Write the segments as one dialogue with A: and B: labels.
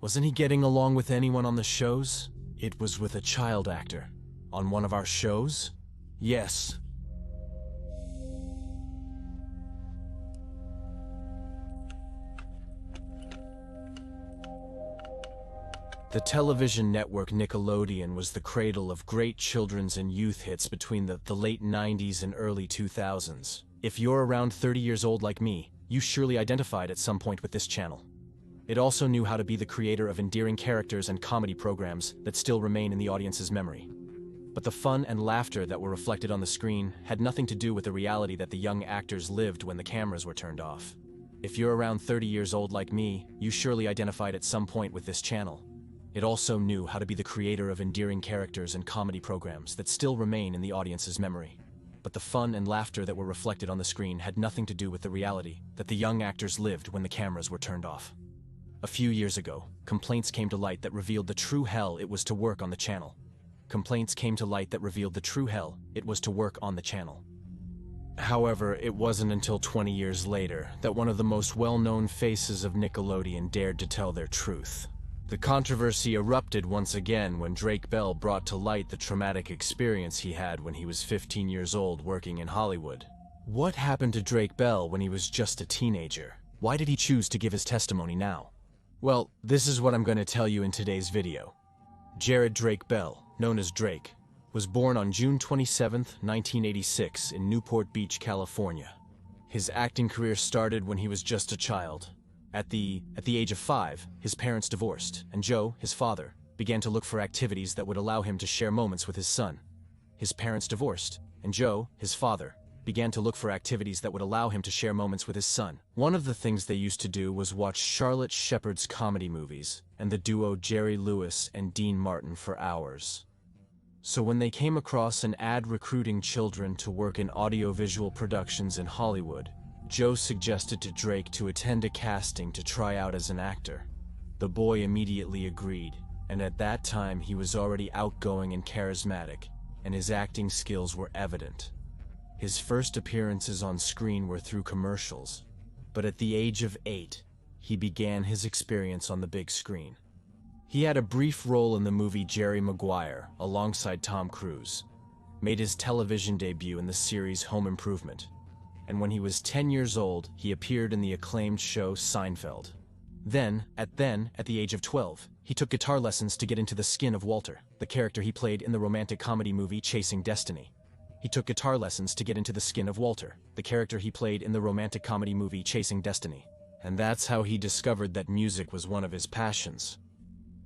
A: Wasn't he getting along with anyone on the shows? It was with a child actor. On one of our shows? Yes. The television network Nickelodeon was the cradle of great children's and youth hits between the late 90s and early 2000s. If you're around 30 years old like me, you surely identified at some point with this channel. It also knew how to be the creator of endearing characters and comedy programs that still remain in the audience's memory. But the fun and laughter that were reflected on the screen had nothing to do with the reality that the young actors lived when the cameras were turned off. If you're around 30 years old like me, you surely identified at some point with this channel. It also knew how to be the creator of endearing characters and comedy programs that still remain in the audience's memory. But the fun and laughter that were reflected on the screen had nothing to do with the reality that the young actors lived when the cameras were turned off. A few years ago, complaints came to light that revealed the true hell it was to work on the channel. However, it wasn't until 20 years later that one of the most well-known faces of Nickelodeon dared to tell their truth. The controversy erupted once again when Drake Bell brought to light the traumatic experience he had when he was 15 years old working in Hollywood. What happened to Drake Bell when he was just a teenager? Why did he choose to give his testimony now? Well, this is what I'm going to tell you in today's video. Jared Drake Bell, known as Drake, was born on June 27, 1986 in Newport Beach, California. His acting career started when he was just a child. At the age of 5, his parents divorced, and Joe, his father, began to look for activities that would allow him to share moments with his son. His parents divorced, and Joe, his father, began to look for activities that would allow him to share moments with his son. One of the things they used to do was watch Charlotte Shepard's comedy movies and the duo Jerry Lewis and Dean Martin for hours. So when they came across an ad recruiting children to work in audiovisual productions in Hollywood, Joe suggested to Drake to attend a casting to try out as an actor. The boy immediately agreed, and at that time he was already outgoing and charismatic, and his acting skills were evident. His first appearances on screen were through commercials, but at the age of 8, he began his experience on the big screen. He had a brief role in the movie Jerry Maguire alongside Tom Cruise, made his television debut in the series Home Improvement, and when he was 10 years old, he appeared in the acclaimed show Seinfeld. Then, at the age of 12, he took guitar lessons to get into the skin of Walter, the character he played in the romantic comedy movie Chasing Destiny. And that's how he discovered that music was one of his passions.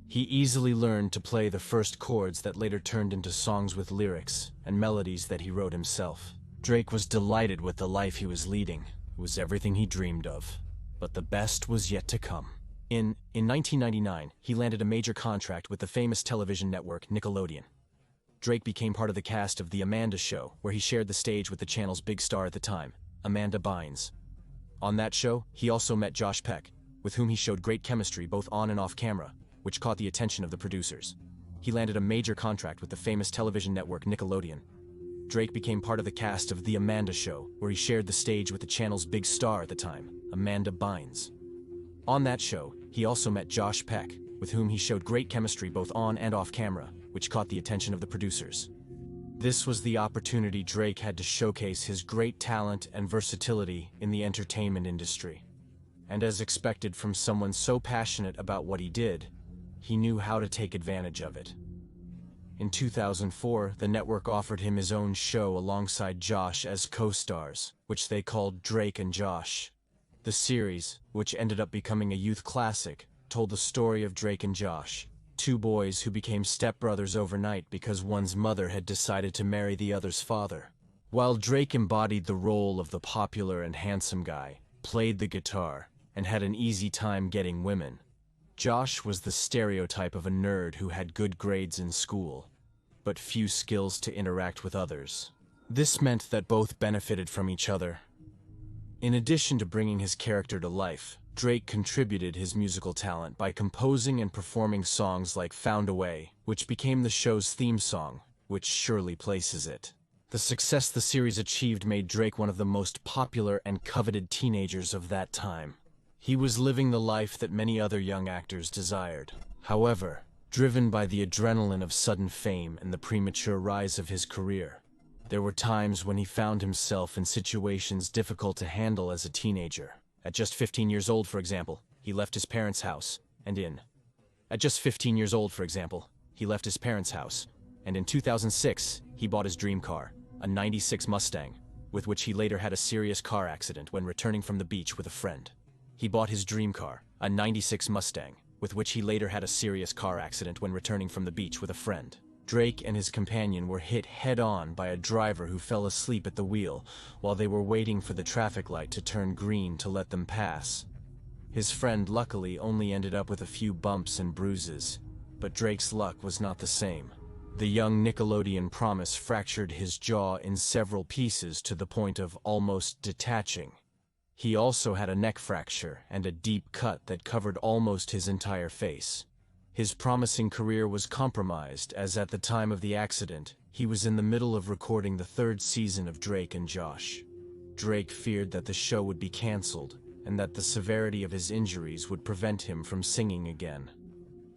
A: He easily learned to play the first chords that later turned into songs with lyrics and melodies that he wrote himself. Drake was delighted with the life he was leading. It was everything he dreamed of. But the best was yet to come. In 1999, he landed a major contract with the famous television network Nickelodeon. Drake became part of the cast of The Amanda Show, where he shared the stage with the channel's big star at the time, Amanda Bynes. On that show, he also met Josh Peck, with whom he showed great chemistry both on and off camera, which caught the attention of the producers. He landed a major contract with the famous television network Nickelodeon. Drake became part of the cast of The Amanda Show, where he shared the stage with the channel's big star at the time, Amanda Bynes. On that show, he also met Josh Peck, with whom he showed great chemistry both on and off camera, which caught the attention of the producers. This was the opportunity Drake had to showcase his great talent and versatility in the entertainment industry. And as expected from someone so passionate about what he did, he knew how to take advantage of it. In 2004, the network offered him his own show alongside Josh as co-stars, which they called Drake and Josh. The series, which ended up becoming a youth classic, told the story of Drake and Josh, two boys who became stepbrothers overnight because one's mother had decided to marry the other's father. While Drake embodied the role of the popular and handsome guy, played the guitar, and had an easy time getting women, Josh was the stereotype of a nerd who had good grades in school, but few skills to interact with others. This meant that both benefited from each other. In addition to bringing his character to life, Drake contributed his musical talent by composing and performing songs like Found a Way, which became the show's theme song, which surely places it. The success the series achieved made Drake one of the most popular and coveted teenagers of that time. He was living the life that many other young actors desired. However, driven by the adrenaline of sudden fame and the premature rise of his career, there were times when he found himself in situations difficult to handle as a teenager. At just 15 years old, for example, he left his parents' house, and in 2006, he bought his dream car, a '96 Mustang, with which he later had a serious car accident when returning from the beach with a friend. He bought his dream car, a '96 Mustang, with which he later had a serious car accident when returning from the beach with a friend. Drake and his companion were hit head-on by a driver who fell asleep at the wheel while they were waiting for the traffic light to turn green to let them pass. His friend luckily only ended up with a few bumps and bruises, but Drake's luck was not the same. The young Nickelodeon promise fractured his jaw in several pieces to the point of almost detaching. He also had a neck fracture and a deep cut that covered almost his entire face. His promising career was compromised as at the time of the accident, he was in the middle of recording the third season of Drake and Josh. Drake feared that the show would be canceled and that the severity of his injuries would prevent him from singing again.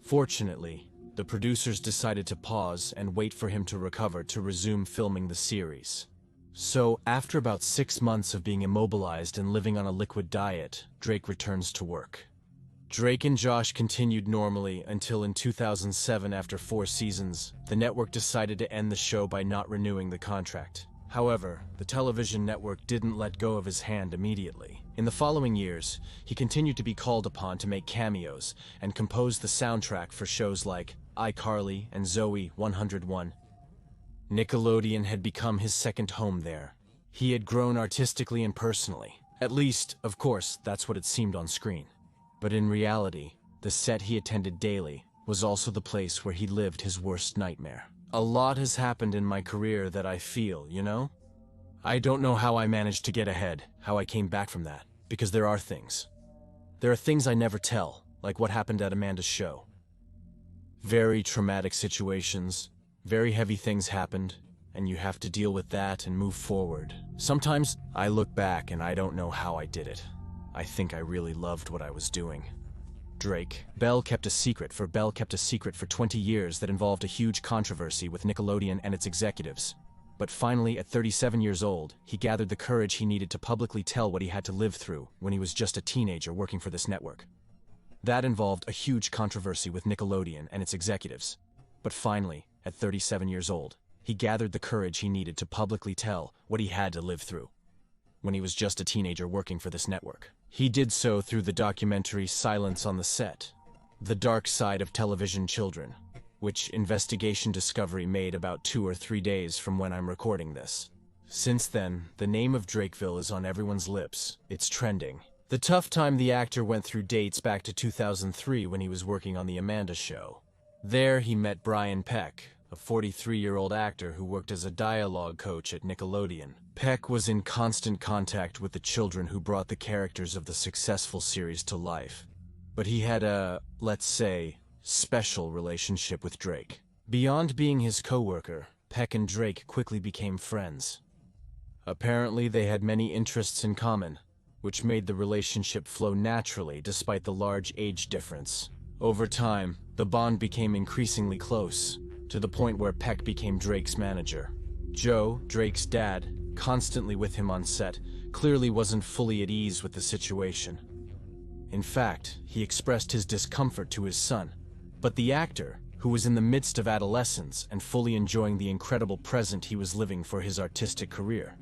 A: Fortunately, the producers decided to pause and wait for him to recover to resume filming the series. So, after about 6 months of being immobilized and living on a liquid diet, Drake returns to work. Drake and Josh continued normally until in 2007, after 4 seasons, the network decided to end the show by not renewing the contract. However, the television network didn't let go of his hand immediately. In the following years, he continued to be called upon to make cameos and compose the soundtrack for shows like iCarly and Zoey 101. Nickelodeon had become his second home there. He had grown artistically and personally. At least, of course, that's what it seemed on screen. But in reality, the set he attended daily was also the place where he lived his worst nightmare. A lot has happened in my career that I feel, you know? I don't know how I managed to get ahead, how I came back from that, because there are things. There are things I never tell, like what happened at Amanda's show. Very traumatic situations, very heavy things happened, and you have to deal with that and move forward. Sometimes I look back and I don't know how I did it. I think I really loved what I was doing. Drake. Bell kept a secret for 20 years that involved a huge controversy with Nickelodeon and its executives. But finally, at 37 years old, he gathered the courage he needed to publicly tell what he had to live through when he was just a teenager working for this network. That involved a huge controversy with Nickelodeon and its executives. But finally, at 37 years old, he gathered the courage he needed to publicly tell what he had to live through when he was just a teenager working for this network. He did so through the documentary Silence on the Set, The Dark Side of Television Children, which Investigation Discovery made about 2 or 3 days from when I'm recording this. Since then, the name of Drakeville is on everyone's lips. It's trending. The tough time the actor went through dates back to 2003 when he was working on The Amanda Show. There he met Brian Peck, a 43-year-old actor who worked as a dialogue coach at Nickelodeon. Peck was in constant contact with the children who brought the characters of the successful series to life. But he had a, let's say, special relationship with Drake. Beyond being his co-worker, Peck and Drake quickly became friends. Apparently they had many interests in common, which made the relationship flow naturally despite the large age difference. Over time, the bond became increasingly close, to the point where Peck became Drake's manager. Joe, Drake's dad, constantly with him on set, clearly wasn't fully at ease with the situation. In fact, he expressed his discomfort to his son, but the actor, who was in the midst of adolescence and fully enjoying the incredible present he was living for his artistic career,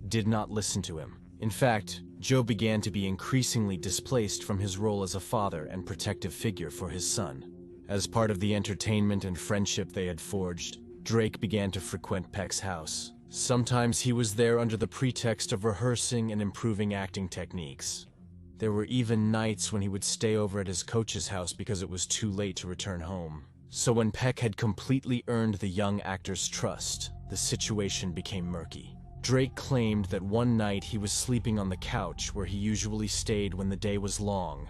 A: did not listen to him. In fact, Joe began to be increasingly displaced from his role as a father and protective figure for his son. As part of the entertainment and friendship they had forged, Drake began to frequent Peck's house. Sometimes he was there under the pretext of rehearsing and improving acting techniques. There were even nights when he would stay over at his coach's house because it was too late to return home. So when Peck had completely earned the young actor's trust, the situation became murky. Drake claimed that one night he was sleeping on the couch where he usually stayed when the day was long.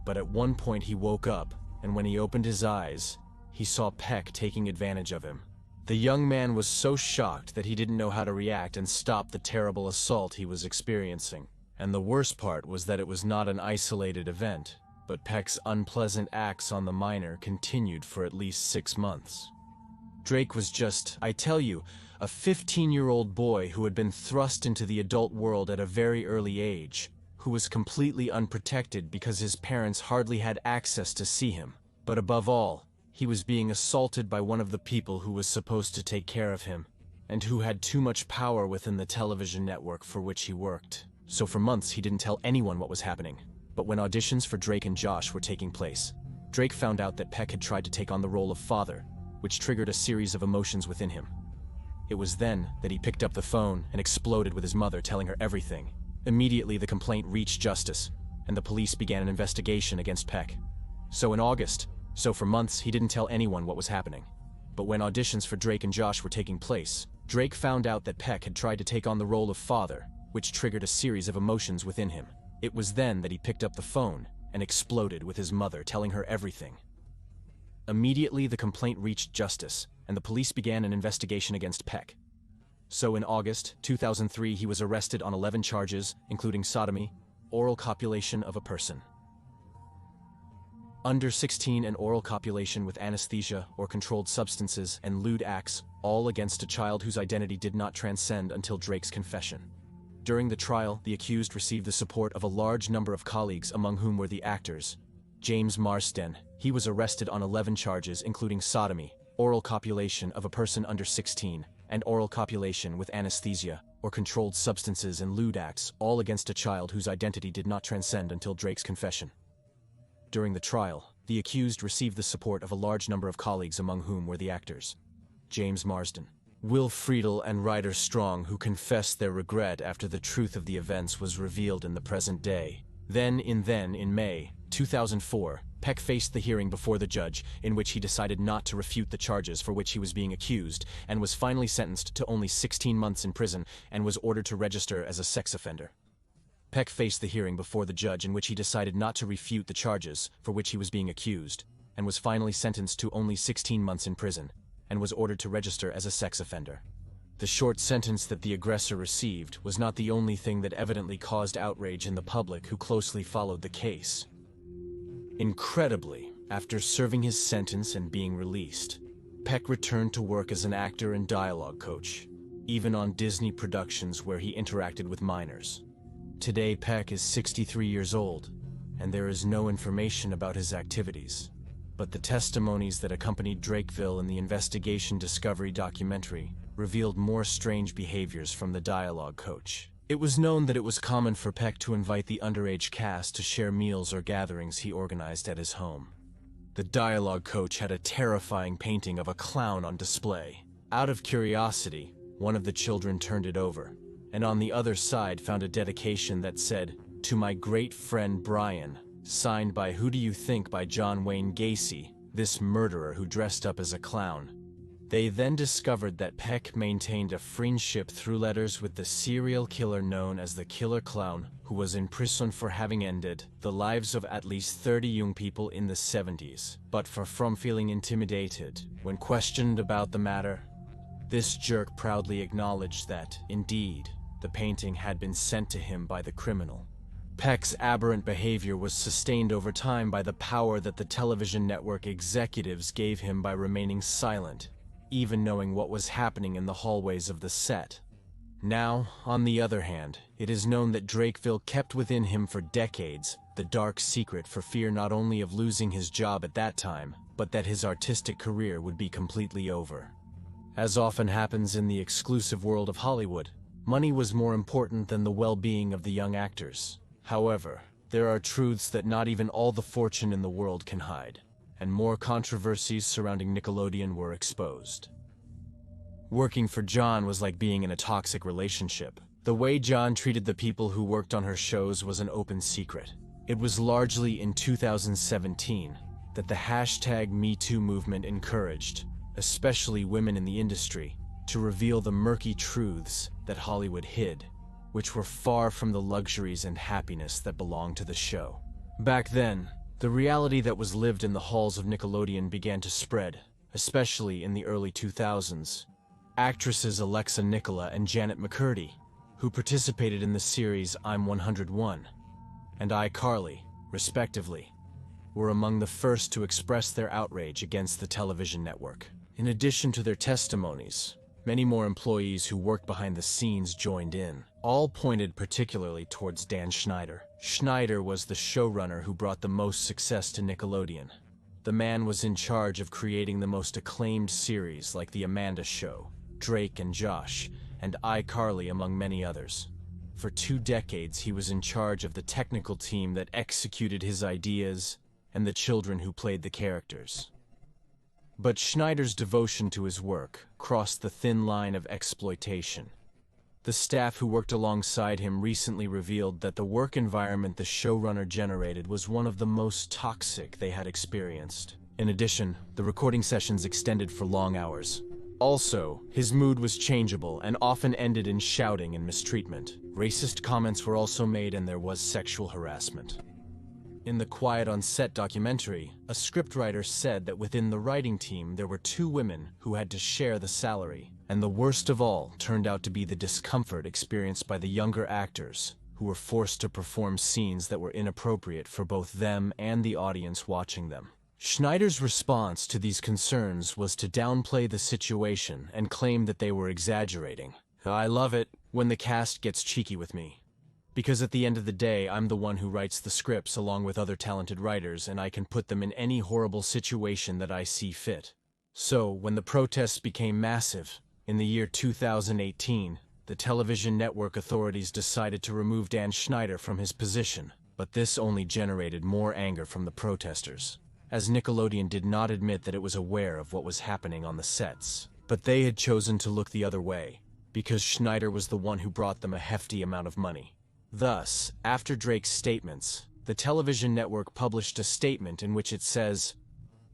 A: But at one point he woke up, and when he opened his eyes, he saw Peck taking advantage of him. The young man was so shocked that he didn't know how to react and stop the terrible assault he was experiencing. And the worst part was that it was not an isolated event, but Peck's unpleasant acts on the minor continued for at least 6 months. Drake was just, I tell you, a 15-year-old boy who had been thrust into the adult world at a very early age, who was completely unprotected because his parents hardly had access to see him. But above all, he was being assaulted by one of the people who was supposed to take care of him, and who had too much power within the television network for which he worked. So for months he didn't tell anyone what was happening. But when auditions for Drake and Josh were taking place, Drake found out that Peck had tried to take on the role of father, which triggered a series of emotions within him. It was then that he picked up the phone and exploded with his mother, telling her everything. Immediately the complaint reached justice, and the police began an investigation against Peck. So for months he didn't tell anyone what was happening. But when auditions for Drake and Josh were taking place, Drake found out that Peck had tried to take on the role of father, which triggered a series of emotions within him. It was then that he picked up the phone and exploded with his mother, telling her everything. Immediately the complaint reached justice, and the police began an investigation against Peck. So in August 2003 he was arrested on 11 charges, including sodomy, oral copulation of a person under 16 and oral copulation with anesthesia or controlled substances, and lewd acts, all against a child whose identity did not transcend until Drake's confession. During the trial, the accused received the support of a large number of colleagues, among whom were the actors. James Marsden. He was arrested on 11 charges, including sodomy, oral copulation of a person under 16, and oral copulation with anesthesia or controlled substances, and lewd acts, all against a child whose identity did not transcend until Drake's confession. During the trial, the accused received the support of a large number of colleagues, among whom were the actors. James Marsden, Will Friedle, and Ryder Strong, who confessed their regret after the truth of the events was revealed in the present day. Then in May 2004, Peck faced the hearing before the judge, in which he decided not to refute the charges for which he was being accused, and was finally sentenced to only 16 months in prison and was ordered to register as a sex offender. Peck faced the hearing before the judge, in which he decided not to refute the charges for which he was being accused, and was finally sentenced to only 16 months in prison, and was ordered to register as a sex offender. The short sentence that the aggressor received was not the only thing that evidently caused outrage in the public who closely followed the case. Incredibly, after serving his sentence and being released, Peck returned to work as an actor and dialogue coach, even on Disney productions where he interacted with minors. Today, Peck is 63 years old, and there is no information about his activities. But the testimonies that accompanied Drakeville in the Investigation Discovery documentary revealed more strange behaviors from the dialogue coach. It was known that it was common for Peck to invite the underage cast to share meals or gatherings he organized at his home. The dialogue coach had a terrifying painting of a clown on display. Out of curiosity, one of the children turned it over, and on the other side found a dedication that said, "To my great friend Brian," signed by "Who Do You Think" by John Wayne Gacy, this murderer who dressed up as a clown. They then discovered that Peck maintained a friendship through letters with the serial killer known as the Killer Clown, who was in prison for having ended the lives of at least 30 young people in the 70s. But far from feeling intimidated when questioned about the matter, this jerk proudly acknowledged that, indeed, the painting had been sent to him by the criminal. Peck's aberrant behavior was sustained over time by the power that the television network executives gave him by remaining silent, even knowing what was happening in the hallways of the set. Now, on the other hand, it is known that Drakeville kept within him for decades the dark secret for fear not only of losing his job at that time, but that his artistic career would be completely over. As often happens in the exclusive world of Hollywood, money was more important than the well-being of the young actors. However, there are truths that not even all the fortune in the world can hide, and more controversies surrounding Nickelodeon were exposed. Working for John was like being in a toxic relationship. The way John treated the people who worked on her shows was an open secret. It was largely in 2017 that the hashtag #MeToo movement encouraged, especially women in the industry, to reveal the murky truths that Hollywood hid, which were far from the luxuries and happiness that belonged to the show. Back then, the reality that was lived in the halls of Nickelodeon began to spread, especially in the early 2000s. Actresses Alexa Nicola and Janet McCurdy, who participated in the series I'm 101, and iCarly, respectively, were among the first to express their outrage against the television network. In addition to their testimonies, many more employees who worked behind the scenes joined in. All pointed particularly towards Dan Schneider. Schneider was the showrunner who brought the most success to Nickelodeon. The man was in charge of creating the most acclaimed series like The Amanda Show, Drake and Josh, and iCarly, among many others. For 2 decades, he was in charge of the technical team that executed his ideas and the children who played the characters. But Schneider's devotion to his work crossed the thin line of exploitation. The staff who worked alongside him recently revealed that the work environment the showrunner generated was one of the most toxic they had experienced. In addition, the recording sessions extended for long hours. Also, his mood was changeable and often ended in shouting and mistreatment. Racist comments were also made, and there was sexual harassment. In the Quiet on Set documentary, a scriptwriter said that within the writing team there were 2 women who had to share the salary, and the worst of all turned out to be the discomfort experienced by the younger actors, who were forced to perform scenes that were inappropriate for both them and the audience watching them. Schneider's response to these concerns was to downplay the situation and claim that they were exaggerating. "I love it when the cast gets cheeky with me. Because at the end of the day, I'm the one who writes the scripts along with other talented writers, and I can put them in any horrible situation that I see fit." So, when the protests became massive, in the year 2018, the television network authorities decided to remove Dan Schneider from his position, but this only generated more anger from the protesters, as Nickelodeon did not admit that it was aware of what was happening on the sets. But they had chosen to look the other way, because Schneider was the one who brought them a hefty amount of money. Thus, after Drake's statements, the television network published a statement in which it says,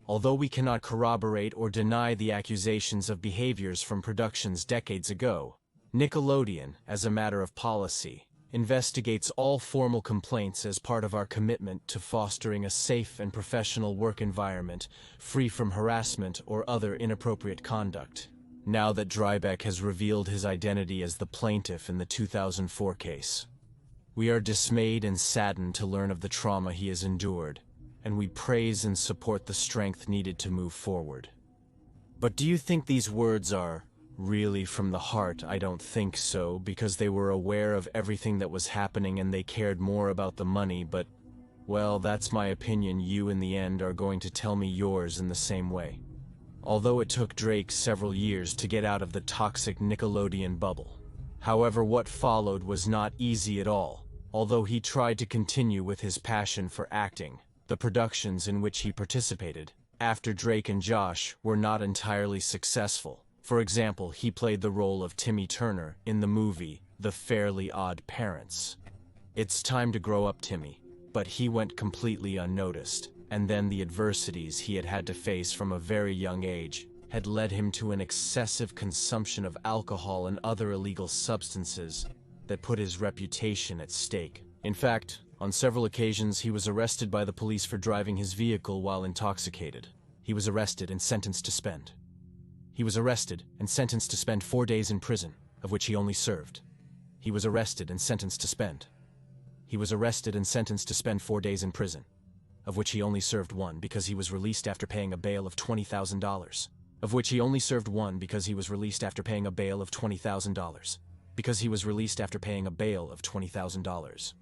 A: "Although we cannot corroborate or deny the accusations of behaviors from productions decades ago, Nickelodeon, as a matter of policy, investigates all formal complaints as part of our commitment to fostering a safe and professional work environment free from harassment or other inappropriate conduct." Now that Drybeck has revealed his identity as the plaintiff in the 2004 case, we are dismayed and saddened to learn of the trauma he has endured, and we praise and support the strength needed to move forward. But do you think these words are really from the heart? I don't think so, because they were aware of everything that was happening and they cared more about the money, but, well, that's my opinion. You, in the end, are going to tell me yours in the same way. Although it took Drake several years to get out of the toxic Nickelodeon bubble. However, what followed was not easy at all. Although he tried to continue with his passion for acting, the productions in which he participated after Drake and Josh were not entirely successful. For example, he played the role of Timmy Turner in the movie The Fairly Odd Parents. It's time to grow up, Timmy, but he went completely unnoticed, and then the adversities he had had to face from a very young age had led him to an excessive consumption of alcohol and other illegal substances that put his reputation at stake. In fact, on several occasions he was arrested by the police for driving his vehicle while intoxicated. He was arrested and sentenced to spend. He was arrested and sentenced to spend 4 days in prison, of which he only served. He was arrested and sentenced to spend. He was arrested and sentenced to spend 4 days in prison, of which he only served 1 because he was released after paying a bail of $20,000. Of which he only served 1 because he was released after paying a bail of $20,000. Because he was released after paying a bail of $20,000.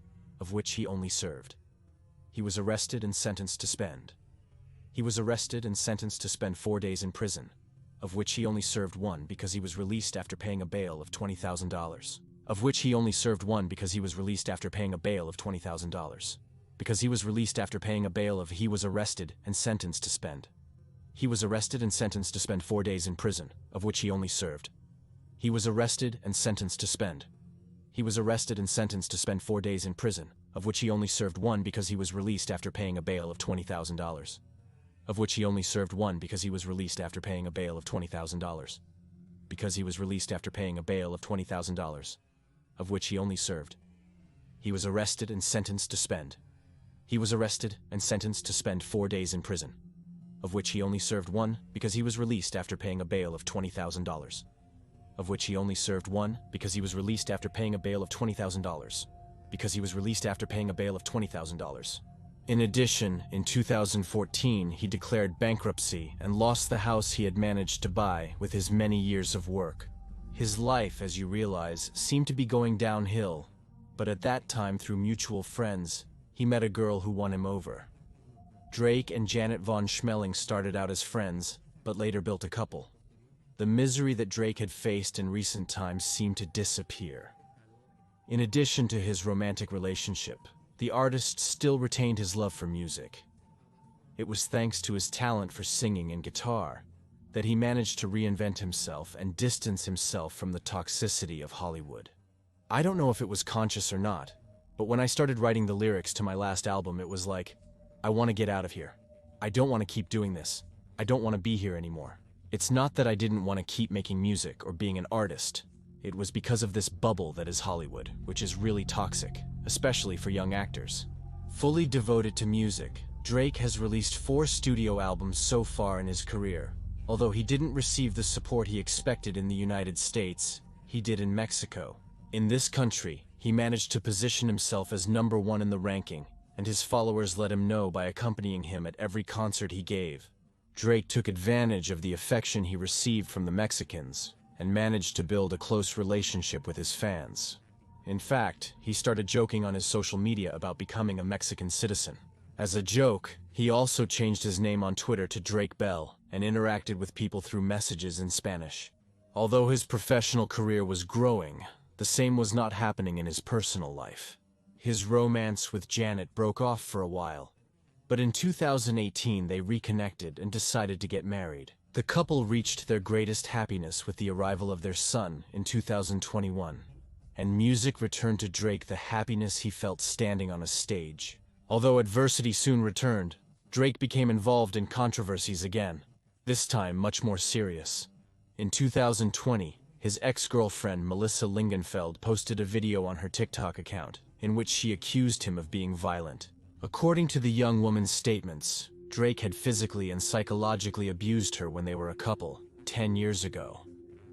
A: Of which he only served. He was arrested and sentenced to spend. He was arrested and sentenced to spend 4 days in prison, of which he only served 1 because he was released after paying a bail of $20,000. Of which he only served 1 because he was released after paying a bail of $20,000. Because he was released after paying a bail of he was arrested and sentenced to spend. He was arrested and sentenced to spend 4 days in prison, of which he only served. He was arrested and sentenced to spend. He was arrested and sentenced to spend 4 days in prison, of which he only served 1 because he was released after paying a bail of $20,000. Of which he only served 1 because he was released after paying a bail of $20,000. Because he was released after paying a bail of $20,000. Of which he only served. He was arrested and sentenced to spend. He was arrested and sentenced to spend 4 days in prison, of which he only served 1 because he was released after paying a bail of $20,000. of which he only served one because he was released after paying a bail of $20,000. In addition, in 2014, he declared bankruptcy and lost the house he had managed to buy with his many years of work. His life, as you realize, seemed to be going downhill, but at that time, through mutual friends, he met a girl who won him over. Drake and Janet Von Schmeling started out as friends, but later built a couple. The misery that Drake had faced in recent times seemed to disappear. In addition to his romantic relationship, the artist still retained his love for music. It was thanks to his talent for singing and guitar that he managed to reinvent himself and distance himself from the toxicity of Hollywood. I don't know if it was conscious or not, but when I started writing the lyrics to my last album, it was like, I want to get out of here. I don't want to keep doing this. I don't want to be here anymore. It's not that I didn't want to keep making music or being an artist. It was because of this bubble that is Hollywood, which is really toxic, especially for young actors. Fully devoted to music, Drake has released 4 studio albums so far in his career. Although he didn't receive the support he expected in the United States, he did in Mexico. In this country, he managed to position himself as #1 in the ranking, and his followers let him know by accompanying him at every concert he gave. Drake took advantage of the affection he received from the Mexicans and managed to build a close relationship with his fans. In fact, he started joking on his social media about becoming a Mexican citizen. As a joke, he also changed his name on Twitter to Drake Bell and interacted with people through messages in Spanish. Although his professional career was growing, the same was not happening in his personal life. His romance with Janet broke off for a while, but in 2018 they reconnected and decided to get married. The couple reached their greatest happiness with the arrival of their son in 2021, and music returned to Drake the happiness he felt standing on a stage. Although adversity soon returned, Drake became involved in controversies again, this time much more serious. In 2020, his ex-girlfriend Melissa Lingenfeld posted a video on her TikTok account in which she accused him of being violent. According to the young woman's statements, Drake had physically and psychologically abused her when they were a couple, 10 years ago.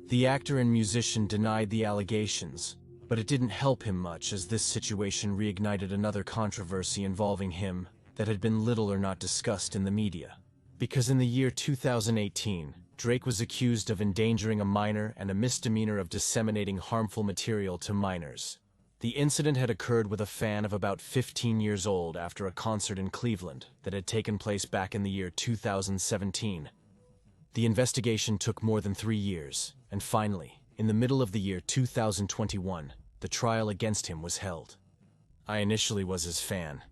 A: The actor and musician denied the allegations, but it didn't help him much as this situation reignited another controversy involving him that had been little or not discussed in the media. Because in the year 2018, Drake was accused of endangering a minor and a misdemeanor of disseminating harmful material to minors. The incident had occurred with a fan of about 15 years old after a concert in Cleveland that had taken place back in the year 2017. The investigation took more than 3 years, and finally, in the middle of the year 2021, the trial against him was held. I initially was his fan.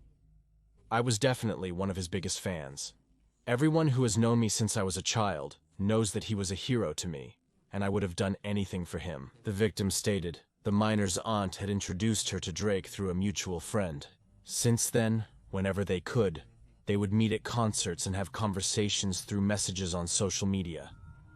A: I was definitely one of his biggest fans. Everyone who has known me since I was a child knows that he was a hero to me, and I would have done anything for him. The victim stated the minor's aunt had introduced her to Drake through a mutual friend. Since then, whenever they could, they would meet at concerts and have conversations through messages on social media.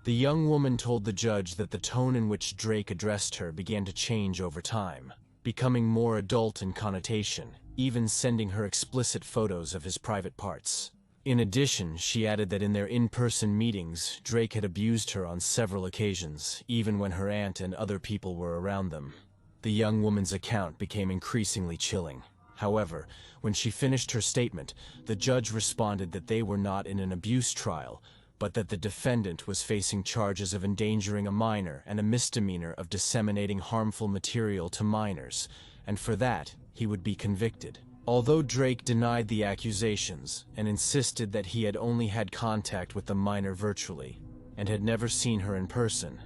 A: The young woman told the judge that the tone in which Drake addressed her began to change over time, becoming more adult in connotation, even sending her explicit photos of his private parts. In addition, she added that in their in-person meetings, Drake had abused her on several occasions, even when her aunt and other people were around them. The young woman's account became increasingly chilling. However, when she finished her statement, the judge responded that they were not in an abuse trial, but that the defendant was facing charges of endangering a minor and a misdemeanor of disseminating harmful material to minors, and for that, he would be convicted. Although Drake denied the accusations and insisted that he had only had contact with the minor virtually and had never seen her in person,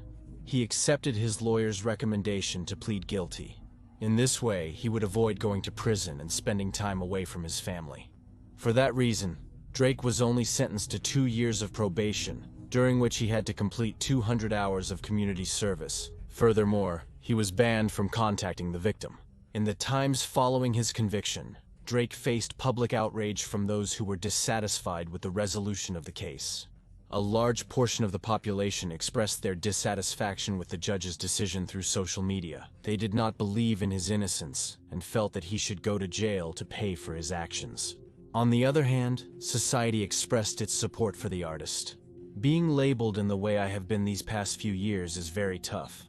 A: he accepted his lawyer's recommendation to plead guilty. In this way, he would avoid going to prison and spending time away from his family. For that reason, Drake was only sentenced to 2 years of probation, during which he had to complete 200 hours of community service. Furthermore, he was banned from contacting the victim. In the times following his conviction, Drake faced public outrage from those who were dissatisfied with the resolution of the case. A large portion of the population expressed their dissatisfaction with the judge's decision through social media. They did not believe in his innocence and felt that he should go to jail to pay for his actions. On the other hand, society expressed its support for the artist. Being labeled in the way I have been these past few years is very tough.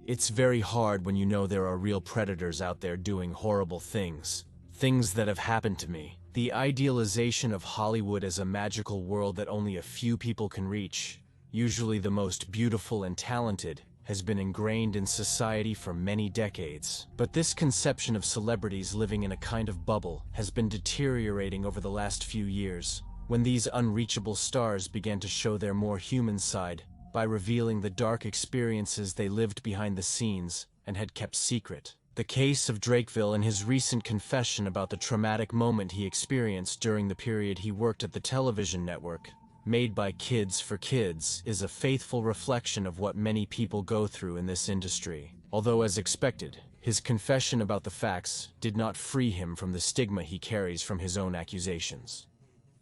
A: It's very hard when you know there are real predators out there doing horrible things. Things that have happened to me. The idealization of Hollywood as a magical world that only a few people can reach, usually the most beautiful and talented, has been ingrained in society for many decades. But this conception of celebrities living in a kind of bubble has been deteriorating over the last few years, when these unreachable stars began to show their more human side by revealing the dark experiences they lived behind the scenes and had kept secret. The case of Drakeville and his recent confession about the traumatic moment he experienced during the period he worked at the television network, made by Kids for Kids, is a faithful reflection of what many people go through in this industry. Although, as expected, his confession about the facts did not free him from the stigma he carries from his own accusations.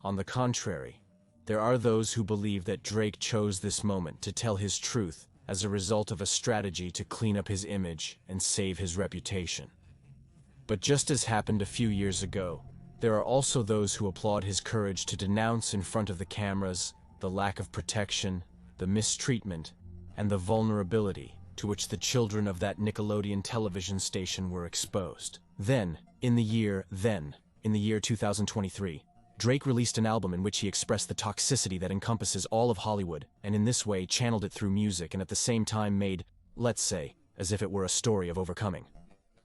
A: On the contrary, there are those who believe that Drake chose this moment to tell his truth as a result of a strategy to clean up his image and save his reputation. But just as happened a few years ago, there are also those who applaud his courage to denounce in front of the cameras the lack of protection, the mistreatment, and the vulnerability to which the children of that Nickelodeon television station were exposed. Then, in the year 2023, Drake released an album in which he expressed the toxicity that encompasses all of Hollywood, and in this way channeled it through music and at the same time made, let's say, as if it were a story of overcoming.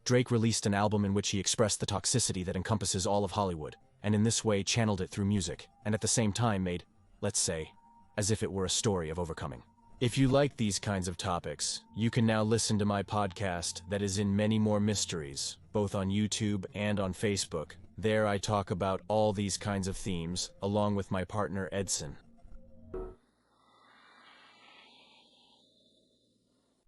A: Drake released an album in which he expressed the toxicity that encompasses all of Hollywood, and in this way channeled it through music, and at the same time made, let's say, as if it were a story of overcoming. If you like these kinds of topics, you can now listen to my podcast that is in Many More Mysteries, both on YouTube and on Facebook. There I talk about all these kinds of themes, along with my partner Edson.